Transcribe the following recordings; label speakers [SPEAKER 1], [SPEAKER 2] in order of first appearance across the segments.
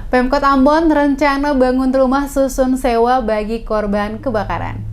[SPEAKER 1] Pemkot Ambon rencana bangun rumah susun sewa bagi korban kebakaran.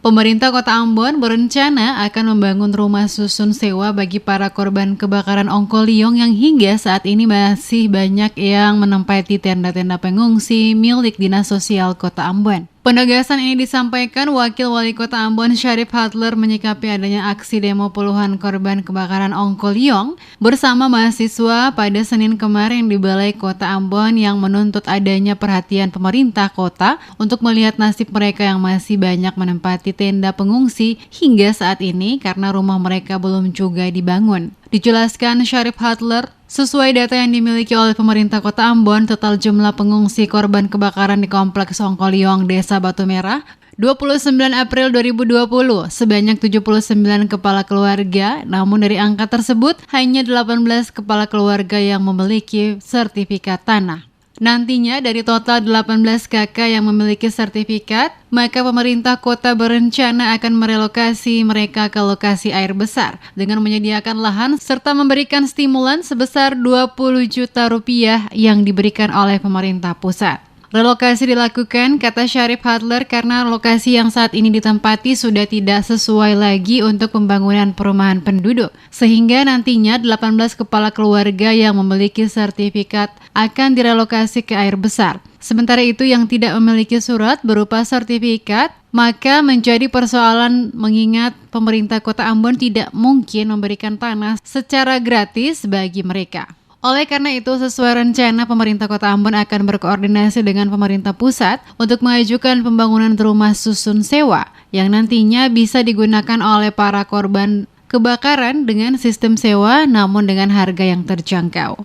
[SPEAKER 1] Pemerintah Kota Ambon berencana akan membangun rumah susun sewa bagi para korban kebakaran Ongkolyong yang hingga saat ini masih banyak yang menempati tenda-tenda pengungsi milik Dinas Sosial Kota Ambon. Penegasan ini disampaikan Wakil Wali Kota Ambon Syarif Hadler menyikapi adanya aksi demo puluhan korban kebakaran Ongkolyong bersama mahasiswa pada Senin kemarin di Balai Kota Ambon yang menuntut adanya perhatian pemerintah kota untuk melihat nasib mereka yang masih banyak menempati tenda pengungsi hingga saat ini karena rumah mereka belum juga dibangun. Dijelaskan Syarif Hadler, sesuai data yang dimiliki oleh pemerintah Kota Ambon, total jumlah pengungsi korban kebakaran di Kompleks Ongkolyong, Desa Batu Merah, 29 April 2020, sebanyak 79 kepala keluarga, namun dari angka tersebut hanya 18 kepala keluarga yang memiliki sertifikat tanah. Nantinya dari total 18 KK yang memiliki sertifikat, maka pemerintah kota berencana akan merelokasi mereka ke lokasi air besar dengan menyediakan lahan serta memberikan stimulan sebesar 20 juta rupiah yang diberikan oleh pemerintah pusat. Relokasi dilakukan, kata Syarif Hadler, karena lokasi yang saat ini ditempati sudah tidak sesuai lagi untuk pembangunan perumahan penduduk, sehingga nantinya 18 kepala keluarga yang memiliki sertifikat akan direlokasi ke air besar. Sementara itu yang tidak memiliki surat berupa sertifikat, maka menjadi persoalan mengingat pemerintah Kota Ambon tidak mungkin memberikan tanah secara gratis bagi mereka. Oleh karena itu, sesuai rencana, pemerintah Kota Ambon akan berkoordinasi dengan pemerintah pusat untuk mengajukan pembangunan rumah susun sewa yang nantinya bisa digunakan oleh para korban kebakaran dengan sistem sewa namun dengan harga yang terjangkau.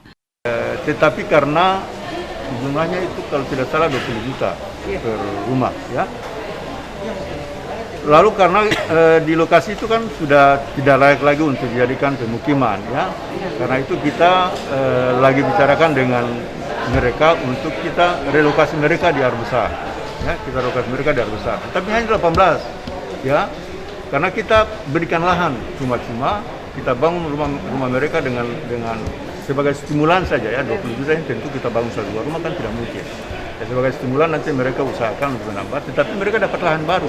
[SPEAKER 2] Tetapi karena jumlahnya itu kalau tidak salah 20 juta per rumah, ya. Lalu karena di lokasi itu kan sudah tidak layak lagi untuk dijadikan pemukiman, ya. Karena itu kita lagi bicarakan dengan mereka untuk kita relokasi mereka di air besar, ya. Kita relokasi mereka di air besar. Tapi hanya 18, ya. Karena kita berikan lahan cuma-cuma, kita bangun rumah mereka dengan sebagai stimulan saja, ya. 20 juta ini tentu kita bangun satu rumah kan tidak mungkin. Ya, sebagai stimulan nanti mereka usahakan untuk menambah, tetapi mereka dapat lahan baru.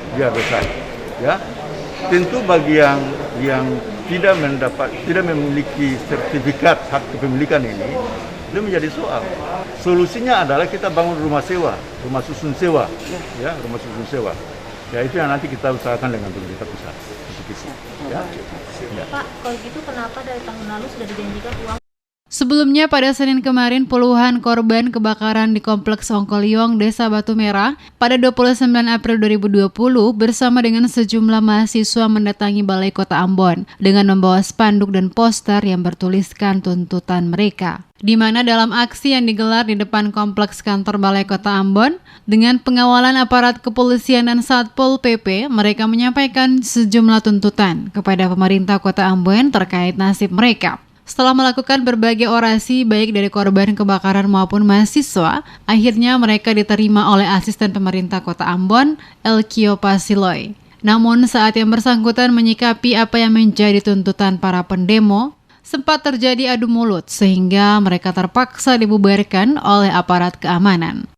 [SPEAKER 2] Biar besar, ya. Tentu bagi yang tidak memiliki sertifikat hak kepemilikan ini menjadi soal. Solusinya adalah kita bangun rumah sewa, rumah susun sewa, ya, rumah susun sewa. Ya, itu yang nanti kita usahakan dengan pemerintah pusat. Ya.
[SPEAKER 3] Pak, kalau gitu kenapa dari tahun lalu sudah dijanjikan uang?
[SPEAKER 1] Sebelumnya pada Senin kemarin puluhan korban kebakaran di Kompleks Ongkolyong, Desa Batu Merah pada 29 April 2020 bersama dengan sejumlah mahasiswa mendatangi Balai Kota Ambon dengan membawa spanduk dan poster yang bertuliskan tuntutan mereka. Di mana dalam aksi yang digelar di depan kompleks kantor Balai Kota Ambon dengan pengawalan aparat kepolisian dan Satpol PP, mereka menyampaikan sejumlah tuntutan kepada pemerintah Kota Ambon terkait nasib mereka. Setelah melakukan berbagai orasi baik dari korban kebakaran maupun mahasiswa, akhirnya mereka diterima oleh asisten pemerintah Kota Ambon, Elkio Pasiloy. Namun saat yang bersangkutan menyikapi apa yang menjadi tuntutan para pendemo, sempat terjadi adu mulut sehingga mereka terpaksa dibubarkan oleh aparat keamanan.